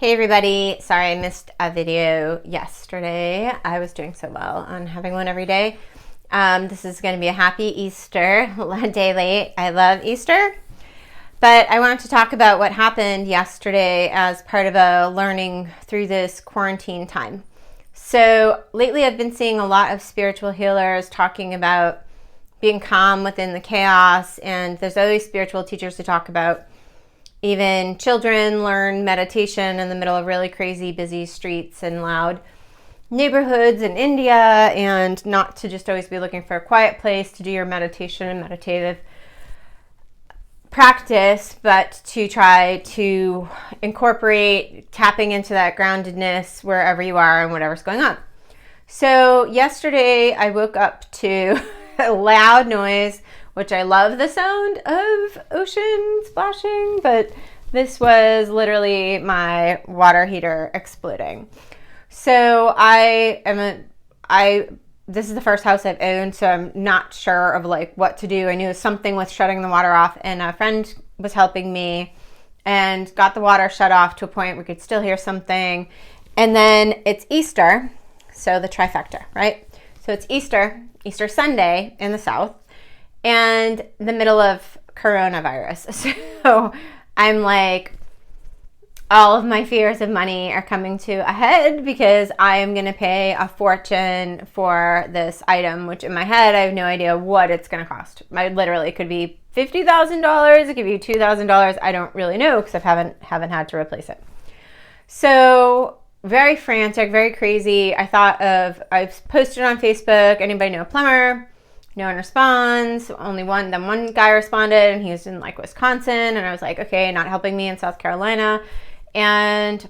Hey everybody, sorry I missed a video yesterday. I was doing so well on having one every day. This is going to be a happy Easter, a day late. I love Easter, but I wanted to talk about what happened yesterday as part of a learning through this quarantine time. So lately I've been seeing a lot of spiritual healers talking about being calm within the chaos, and there's always spiritual teachers to talk about. Even children learn meditation in the middle of really crazy, busy streets and loud neighborhoods in India, and not to just always be looking for a quiet place to do your meditation and meditative practice, but to try to incorporate tapping into that groundedness wherever you are and whatever's going on. So yesterday I woke up to a loud noise, which I love the sound of ocean splashing, but this was literally my water heater exploding. So this is the first house I've owned, so I'm not sure of like what to do. I knew something with shutting the water off, and a friend was helping me and got the water shut off to a point where we could still hear something. And then it's Easter, so the trifecta, right? So it's Easter Sunday in the South, and the middle of coronavirus. So I'm like, all of my fears of money are coming to a head because I am going to pay a fortune for this item, which in my head, I have no idea what it's going to cost. It could be $50,000. It could be $2,000. I don't really know because I haven't had to replace it. So very frantic, very crazy. I posted on Facebook, anybody know a plumber? No one responds. Then one guy responded, and he was in like Wisconsin, and I was like, okay, not helping me in South Carolina. And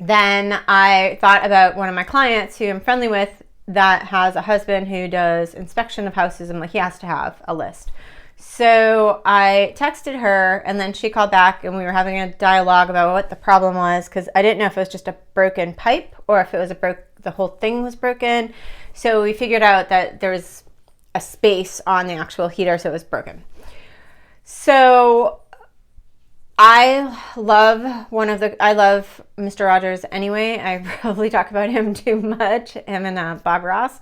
then I thought about one of my clients who I'm friendly with that has a husband who does inspection of houses, and like he has to have a list. So I texted her, and then she called back, and we were having a dialogue about what the problem was, because I didn't know if it was just a broken pipe or if it was the whole thing was broken. So we figured out that there was a space on the actual heater, so it was broken. So I love Mr. Rogers anyway. I probably talk about him too much, him and Bob Ross.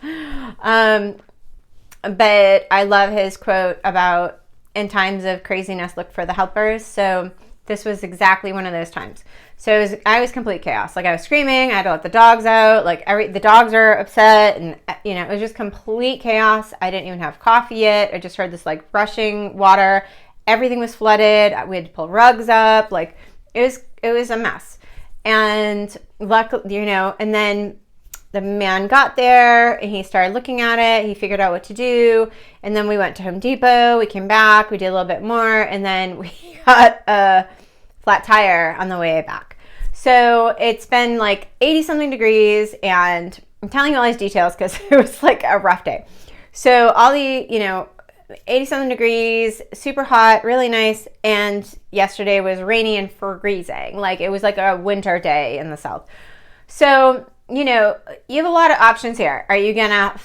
But I love his quote about, in times of craziness, look for the helpers. So this was exactly one of those times. So I was complete chaos. Like I was screaming, I had to let the dogs out. Like the dogs are upset, and it was just complete chaos. I didn't even have coffee yet. I just heard this like rushing water. Everything was flooded. We had to pull rugs up. Like it was a mess. And luckily, and then the man got there and he started looking at it. He figured out what to do. And then we went to Home Depot. We came back. We did a little bit more. And then we got a flat tire on the way back. So it's been like 80 something degrees, and I'm telling you all these details because it was like a rough day. So all the, 80 something degrees, super hot, really nice. And yesterday was rainy and freezing. Like it was like a winter day in the South. So, you have a lot of options here. Are you gonna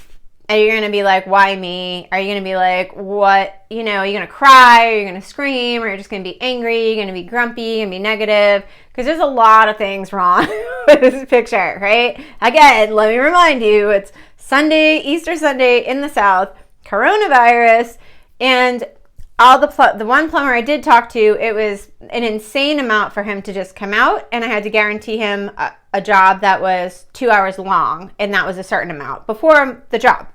be like, why me? Are you gonna be like, what? Are you gonna cry? Are you gonna scream? Or are you just gonna be angry? You're gonna be grumpy? You're gonna be negative? Because there's a lot of things wrong with this picture, right? Again, let me remind you, it's Easter Sunday in the South, coronavirus, and the one plumber I did talk to, it was an insane amount for him to just come out, and I had to guarantee him a job that was 2 hours long, and that was a certain amount before the job.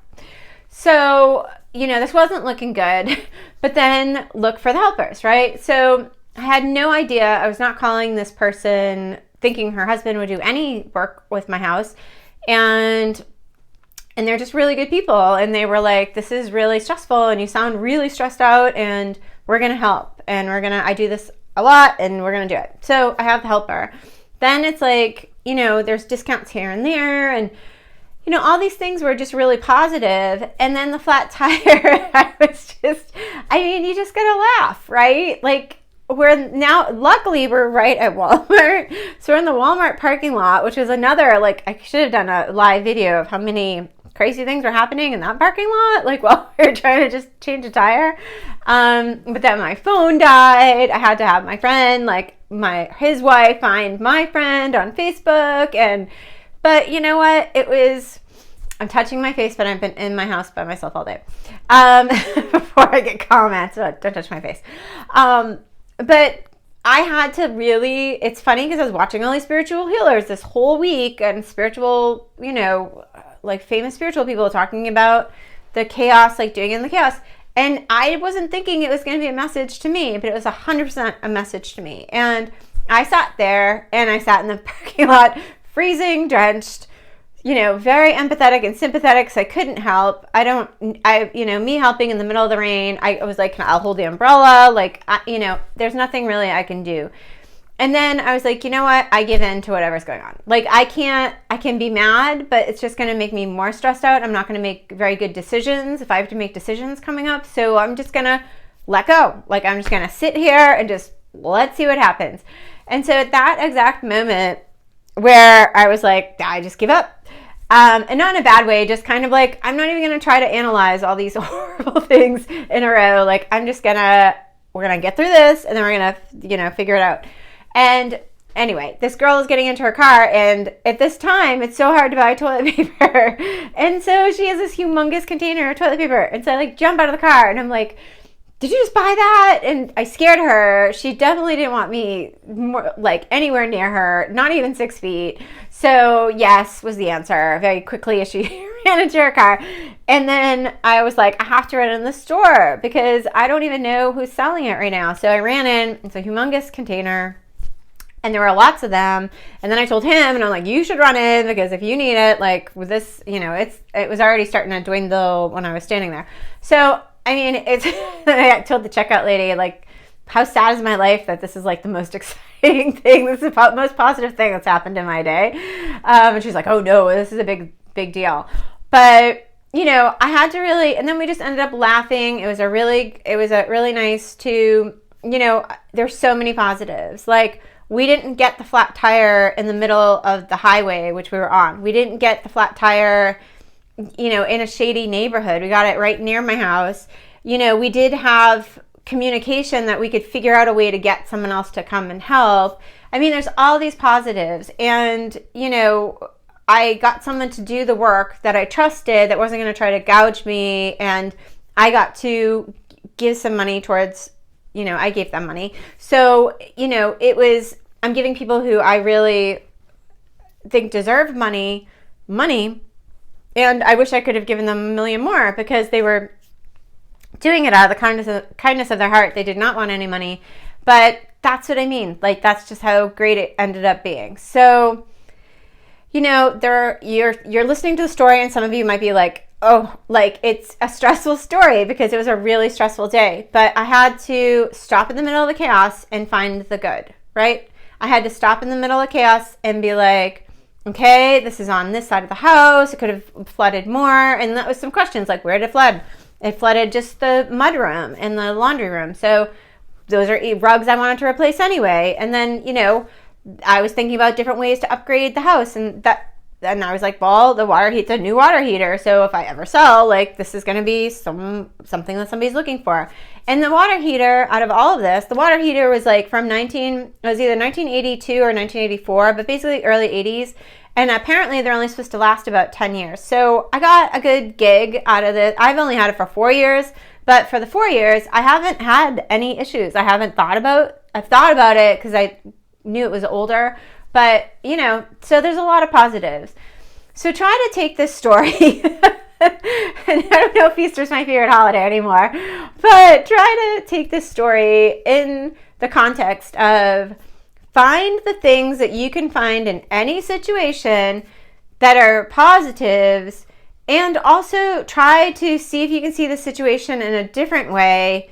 So, this wasn't looking good, but then look for the helpers, right? So I had no idea. I was not calling this person thinking her husband would do any work with my house, and they're just really good people. And they were like, this is really stressful and you sound really stressed out, and we're going to help. And I do this a lot, and we're going to do it. So I have the helper. Then it's like, there's discounts here and there. And, all these things were just really positive. And then the flat tire, you just got to laugh, right? Like luckily we're right at Walmart. So we're in the Walmart parking lot, which is another, like I should have done a live video of how many crazy things were happening in that parking lot, like while we were trying to just change a tire. But then my phone died. I had to have my friend, like his wife, find my friend on Facebook. But you know what? I'm touching my face, but I've been in my house by myself all day. Before I get comments, don't touch my face. But I had to really, it's funny because I was watching all these spiritual healers this whole week, and spiritual, like famous spiritual people talking about the chaos, like doing it in the chaos. And I wasn't thinking it was going to be a message to me, but it was 100% a message to me. And I sat there and I sat in the parking lot, freezing, drenched, very empathetic and sympathetic, so I couldn't help. Me helping in the middle of the rain, I was like, I'll hold the umbrella. Like, there's nothing really I can do. And then I was like, you know what? I give in to whatever's going on. Like, I can be mad, but it's just going to make me more stressed out. I'm not going to make very good decisions if I have to make decisions coming up. So I'm just going to let go. Like, I'm just going to sit here and just let's see what happens. And so at that exact moment where I was like, I just give up. And not in a bad way, just kind of like, I'm not even going to try to analyze all these horrible things in a row. Like, we're going to get through this, and then we're going to, figure it out. And anyway, this girl is getting into her car, and at this time, it's so hard to buy toilet paper. And so she has this humongous container of toilet paper. And so I jump out of the car, and I'm like, did you just buy that? And I scared her. She definitely didn't want me anywhere near her, not even 6 feet. So yes was the answer. Very quickly as she ran into her car. And then I was like, I have to run in the store because I don't even know who's selling it right now. So I ran in. It's a humongous container. And there were lots of them. And then I told him, and I'm like, you should run in because if you need it, like with this, it was already starting to dwindle when I was standing there. So I told the checkout lady, like, how sad is my life that this is like the most exciting thing. This is the most positive thing that's happened in my day. And she's like, oh no, this is a big deal. But, I had to really, and then we just ended up laughing. It was a really nice there's so many positives. Like, we didn't get the flat tire in the middle of the highway, which we were on. We didn't get the flat tire in a shady neighborhood. We got it right near my house. We did have communication that we could figure out a way to get someone else to come and help. There's all these positives. And, I got someone to do the work that I trusted that wasn't going to try to gouge me. And I got to give some money towards, I gave them money. So, I'm giving people who I really think deserve money. And I wish I could have given them $1 million more because they were doing it out of the kindness of their heart. They did not want any money. But that's what I mean. Like, that's just how great it ended up being. So, you're listening to the story, and some of you might be like, oh, like it's a stressful story because it was a really stressful day. But I had to stop in the middle of the chaos and find the good, right? I had to stop in the middle of chaos and be like, okay, this is on this side of the house. It could have flooded more. And that was some questions like, where did it flood? It flooded just the mudroom and the laundry room. So those are rugs I wanted to replace anyway. And then, I was thinking about different ways to upgrade the house. And I was like, well, it's a new water heater. So if I ever sell, like, this is going to be something that somebody's looking for. And the water heater, out of all of this, the water heater was like it was either 1982 or 1984, but basically early 80s. And apparently they're only supposed to last about 10 years. So I got a good gig out of this. I've only had it for 4 years, but for the 4 years, I haven't had any issues. I've thought about it because I knew it was older. But, so there's a lot of positives. So try to take this story. And I don't know if Easter's my favorite holiday anymore. But try to take this story in the context of find the things that you can find in any situation that are positives. And also try to see if you can see the situation in a different way.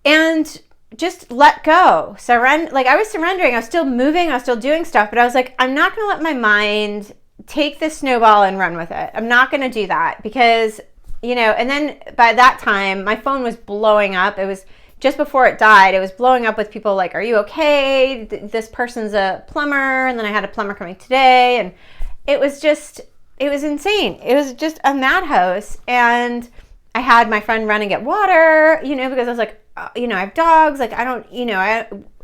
And just let go. I was surrendering. I was still moving. I was still doing stuff. But I was like, I'm not going to let my mind take this snowball and run with it. I'm not going to do that because, and then by that time, my phone was blowing up. It was just before it died. It was blowing up with people like, are you okay? This person's a plumber. And then I had a plumber coming today. And it was just, it was insane. It was just a madhouse. And I had my friend run and get water, because I was like, I have dogs. Like, I don't,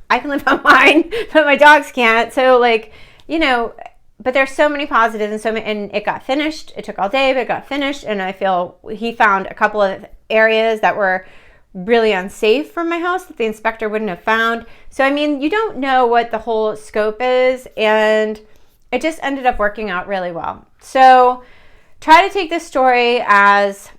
I can live on mine, but my dogs can't. So like, but there's so many positives and it got finished. It took all day, but it got finished. And I feel he found a couple of areas that were really unsafe from my house that the inspector wouldn't have found. So, I mean, you don't know what the whole scope is, and it just ended up working out really well. So try to take this story as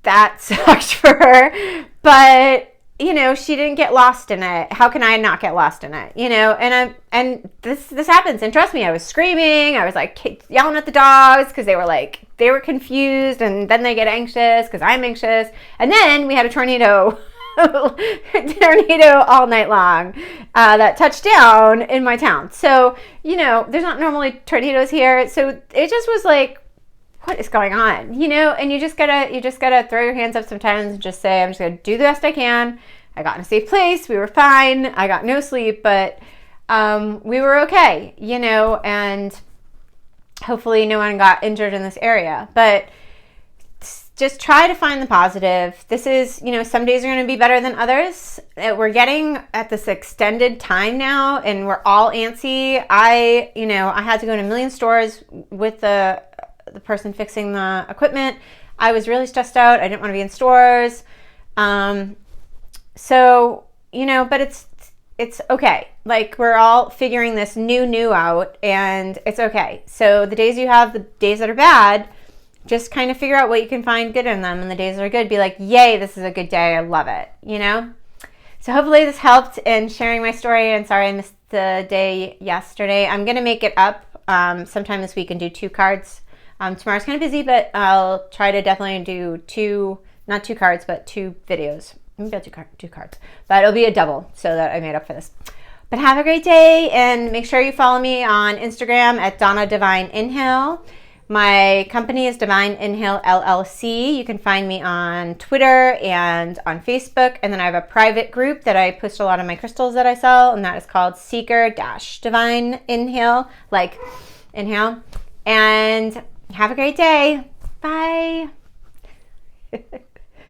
that sucked for her, but she didn't get lost in it. How can I not get lost in it? And this happens. And trust me, I was screaming. I was like yelling at the dogs because they were confused, and then they get anxious because I'm anxious. And then we had a tornado all night long that touched down in my town. So, there's not normally tornadoes here. So it just was like, what is going on? And you just gotta throw your hands up sometimes and just say, I'm just gonna do the best I can. I got in a safe place. We were fine. I got no sleep, but we were okay, and hopefully no one got injured in this area. But just try to find the positive. This is, some days are going to be better than others. We're getting at this extended time now, and we're all antsy. I had to go to a million stores with the person fixing the equipment. I was really stressed out. I didn't want to be in stores. So, but it's okay. Like, we're all figuring this new out, and it's okay. So the days you have, the days that are bad, just kind of figure out what you can find good in them. And the days that are good, be like, yay, this is a good day. I love it. So hopefully this helped in sharing my story. And sorry I missed the day yesterday. I'm going to make it up sometime this week and do 2 cards. Tomorrow's kind of busy, but I'll try to definitely do not 2 cards, but 2 videos. Maybe I'll do 2 cards, but it'll be a double so that I made up for this. But have a great day, and make sure you follow me on Instagram at Donna Divine Inhale. My company is Divine Inhale LLC. You can find me on Twitter and on Facebook, and then I have a private group that I post a lot of my crystals that I sell, and that is called Seeker-Divine Inhale, like inhale. And have a great day. Bye.